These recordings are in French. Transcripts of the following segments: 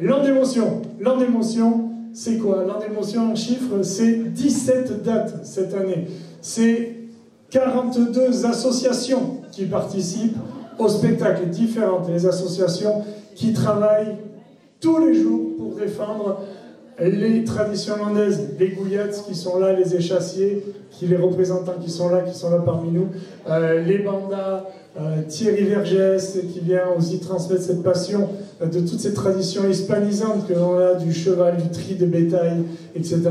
Land d'émotion. Land d'émotion, c'est quoi? Land d'émotion en chiffres, c'est 17 dates cette année. C'est 42 associations qui participent au spectacle, différentes. Les associations qui travaillent tous les jours pour défendre les traditions landaises, les Gouillettes qui sont là, les échassiers, les représentants qui sont là parmi nous, les bandas, Thierry Vergès qui vient aussi transmettre cette passion de toutes ces traditions hispanisantes que l'on a, du cheval, du tri de bétail, etc.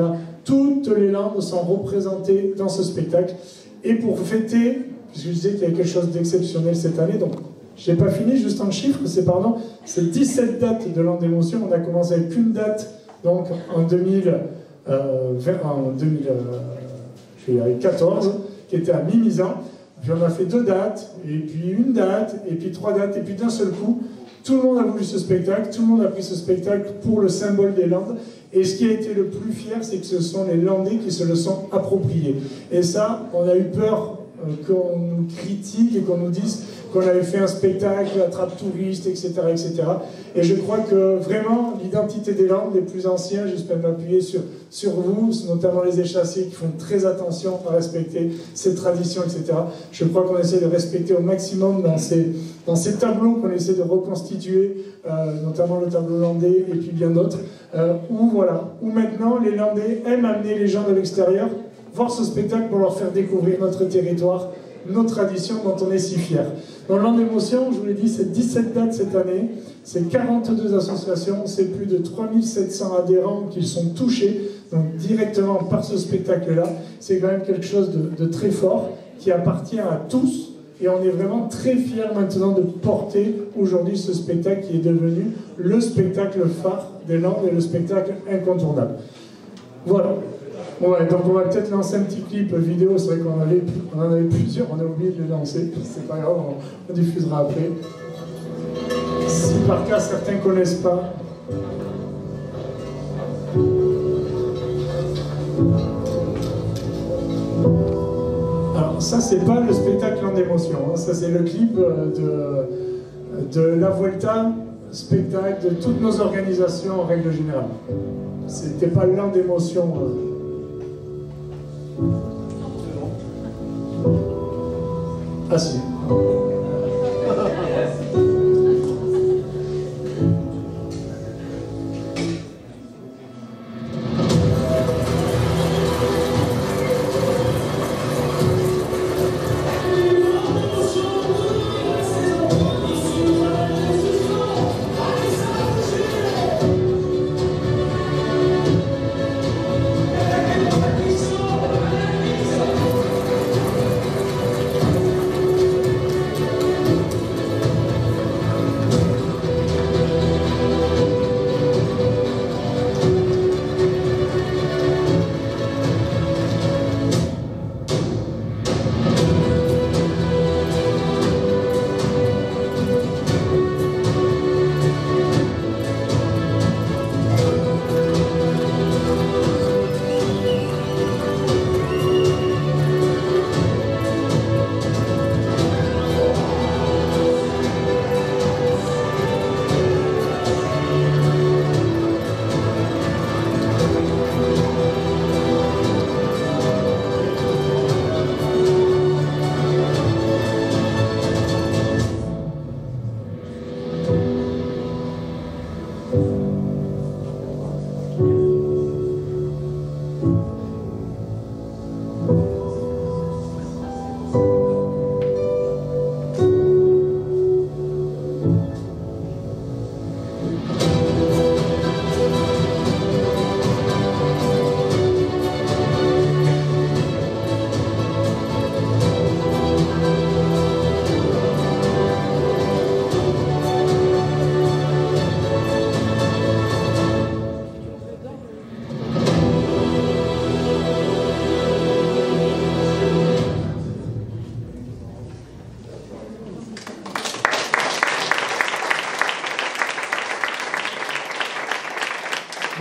Toutes les landes sont représentées dans ce spectacle. Et pour fêter, puisque je disais qu'il y a quelque chose d'exceptionnel cette année, donc je n'ai pas fini, juste en chiffres, c'est 17 dates de Land d'émotion. On a commencé avec une date, donc en 2014, qui était à Mimizan. Puis on a fait 2 dates, et puis une date, et puis 3 dates, et puis d'un seul coup, tout le monde a voulu ce spectacle, tout le monde a pris ce spectacle pour le symbole des Landes. Et ce qui a été le plus fier, c'est que ce sont les Landais qui se le sont appropriés. Et ça, on a eu peur qu'on nous critique et qu'on nous dise qu'on avait fait un spectacle attrape touristes, etc., etc. Et je crois que vraiment, l'identité des Landes, les plus anciens, j'espère m'appuyer sur vous, notamment les échassiers qui font très attention à respecter ces traditions, etc. Je crois qu'on essaie de respecter au maximum dans ces tableaux qu'on essaie de reconstituer, notamment le tableau landais et puis bien d'autres, où maintenant les Landais aiment amener les gens de l'extérieur voir ce spectacle pour leur faire découvrir notre territoire, nos traditions dont on est si fiers. Dans Land d'émotion, je vous l'ai dit, c'est 17 dates cette année, c'est 42 associations, c'est plus de 3700 adhérents qui sont touchés donc directement par ce spectacle-là. C'est quand même quelque chose de très fort qui appartient à tous et on est vraiment très fiers maintenant de porter aujourd'hui ce spectacle qui est devenu le spectacle phare des Landes et le spectacle incontournable. Voilà. Ouais, donc on va peut-être lancer un petit clip vidéo, c'est vrai qu'on en avait plusieurs, on a oublié de le lancer, c'est pas grave, on diffusera après. Si par cas certains ne connaissent pas. Alors ça c'est pas le spectacle Land d'émotion, hein. Ça c'est le clip de la Vuelta, spectacle de toutes nos organisations en règle générale. C'était pas Land d'émotion. Ah si.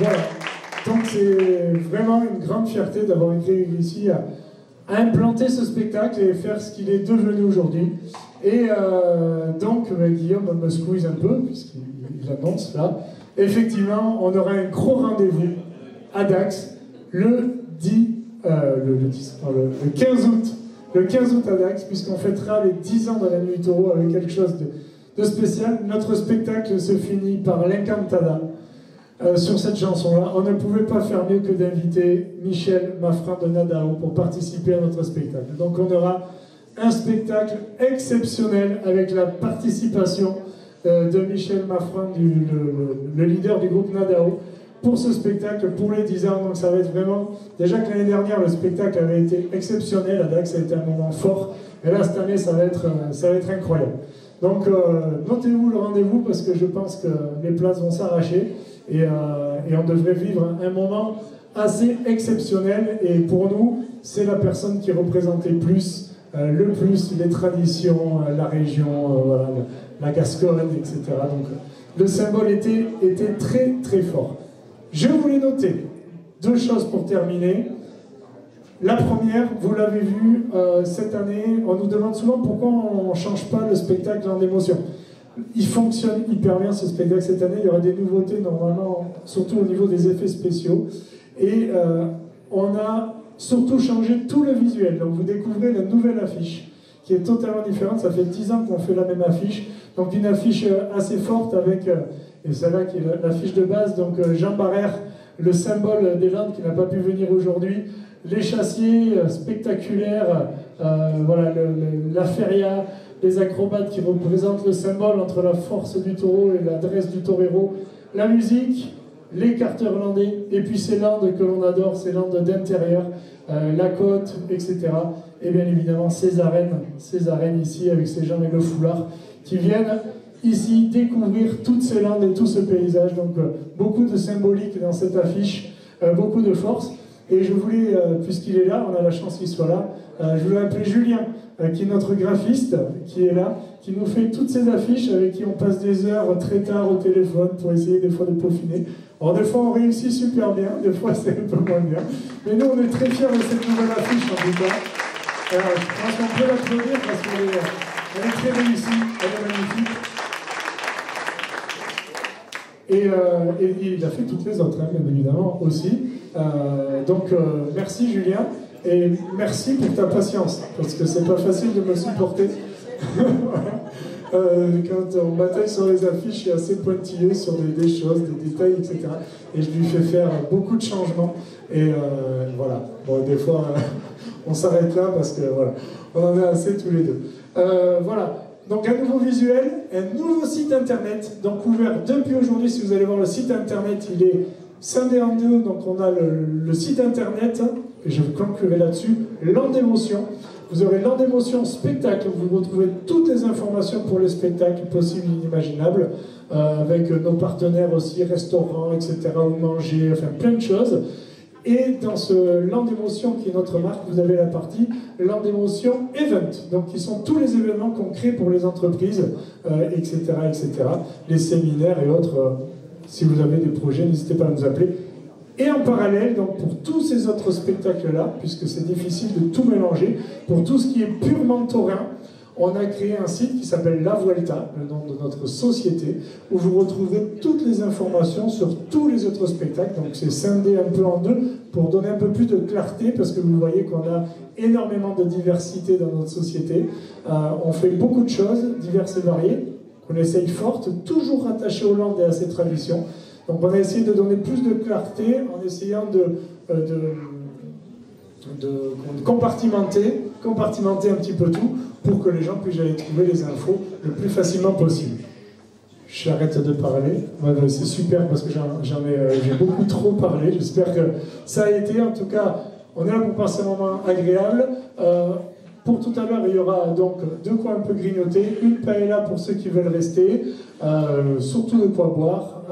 Voilà, donc c'est vraiment une grande fierté d'avoir été ici à implanter ce spectacle et faire ce qu'il est devenu aujourd'hui. Et donc, Guillaume me squeeze un peu, puisqu'il annonce là. Effectivement, on aura un gros rendez-vous à Dax le 15 août. Le 15 août à Dax, puisqu'on fêtera les 10 ans de la Nuit Taureau avec quelque chose de spécial. Notre spectacle se finit par l'Incantada. Sur cette chanson-là, on ne pouvait pas faire mieux que d'inviter Michel Maffran de Nadao pour participer à notre spectacle. Donc on aura un spectacle exceptionnel avec la participation de Michel Maffran, le leader du groupe Nadao, pour ce spectacle, pour les 10 ans. Donc ça va être vraiment... Déjà que l'année dernière, le spectacle avait été exceptionnel, à Dax, ça a été un moment fort. Et là, cette année, ça va être incroyable. Donc notez-vous le rendez-vous, parce que je pense que les places vont s'arracher. Et on devrait vivre un moment assez exceptionnel. Et pour nous, c'est la personne qui représentait le plus les traditions, la région, voilà, la Gascogne, etc. Donc le symbole était très très fort. Je voulais noter 2 choses pour terminer. La première, vous l'avez vu cette année, on nous demande souvent pourquoi on ne change pas le spectacle en émotion. Il fonctionne hyper bien ce spectacle cette année, il y aura des nouveautés normalement, surtout au niveau des effets spéciaux. Et on a surtout changé tout le visuel, donc vous découvrez la nouvelle affiche qui est totalement différente. Ça fait 10 ans qu'on fait la même affiche, donc une affiche assez forte avec, et celle-là qui est l'affiche de base, donc Jean Barrère, le symbole des Landes qui n'a pas pu venir aujourd'hui, les chassiers spectaculaires, voilà, la feria, les acrobates qui représentent le symbole entre la force du taureau et l'adresse du torero, la musique, les carteurs landais, et puis ces landes que l'on adore, ces landes d'intérieur, la côte, etc. Et bien évidemment ces arènes ici avec ces gens et le foulard qui viennent ici découvrir toutes ces landes et tout ce paysage. Donc beaucoup de symbolique dans cette affiche, beaucoup de force. Et je voulais, puisqu'il est là, on a la chance qu'il soit là, je voulais appeler Julien, qui est notre graphiste, qui est là, qui nous fait toutes ces affiches, avec qui on passe des heures très tard au téléphone pour essayer des fois de peaufiner. Alors des fois on réussit super bien, des fois c'est un peu moins bien. Mais nous on est très fiers de cette nouvelle affiche en tout cas. Je pense qu'on peut l'applaudir parce qu'elle est très réussie, elle est magnifique. Et il a fait toutes les autres, hein, bien évidemment, aussi. Donc, merci Julien, et merci pour ta patience, parce que c'est pas facile de me supporter. Quand on bataille sur les affiches, je suis assez pointilleux sur des choses, des détails, etc. Et je lui fais faire beaucoup de changements. Et voilà, bon, des fois, on s'arrête là, parce que voilà, on en a assez tous les deux. Voilà. Donc un nouveau visuel, un nouveau site internet, donc ouvert depuis aujourd'hui. Si vous allez voir le site internet, il est scindé en 2, donc on a le site internet, et je vous conclurai là-dessus, Land d'émotion. Vous aurez Land d'émotion spectacle, où vous retrouvez toutes les informations pour les spectacles possibles et inimaginables, avec nos partenaires aussi, restaurants, etc., où manger, enfin plein de choses. Et dans ce Land d'émotion qui est notre marque, vous avez la partie Land d'émotion Event, donc qui sont tous les événements qu'on crée pour les entreprises, etc., etc., les séminaires et autres. Si vous avez des projets, n'hésitez pas à nous appeler. Et en parallèle, donc pour tous ces autres spectacles-là, puisque c'est difficile de tout mélanger, pour tout ce qui est purement taurin, on a créé un site qui s'appelle La Vuelta, le nom de notre société, où vous retrouvez toutes les informations sur tous les autres spectacles. Donc c'est scindé un peu en 2 pour donner un peu plus de clarté, parce que vous voyez qu'on a énormément de diversité dans notre société. On fait beaucoup de choses, diverses et variées, qu'on essaye fortes, toujours rattachées aux landes et à ses traditions. Donc on a essayé de donner plus de clarté en essayant de compartimenter un petit peu tout pour que les gens puissent aller trouver les infos le plus facilement possible. J'arrête de parler. Ouais, c'est super parce que j'ai beaucoup trop parlé. J'espère que ça a été. En tout cas, on est là pour passer un moment agréable. Pour tout à l'heure, il y aura donc de quoi un peu grignoter, une paella pour ceux qui veulent rester, surtout de quoi boire.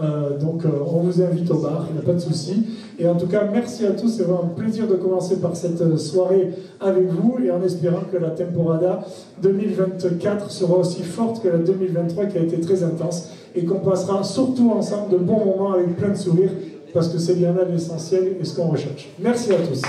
Donc on vous invite au bar, il n'y a pas de souci. Et en tout cas, merci à tous, c'est vraiment un plaisir de commencer par cette soirée avec vous, et en espérant que la temporada 2024 sera aussi forte que la 2023 qui a été très intense, et qu'on passera surtout ensemble de bons moments avec plein de sourires, parce que c'est bien là l'essentiel et ce qu'on recherche. Merci à tous.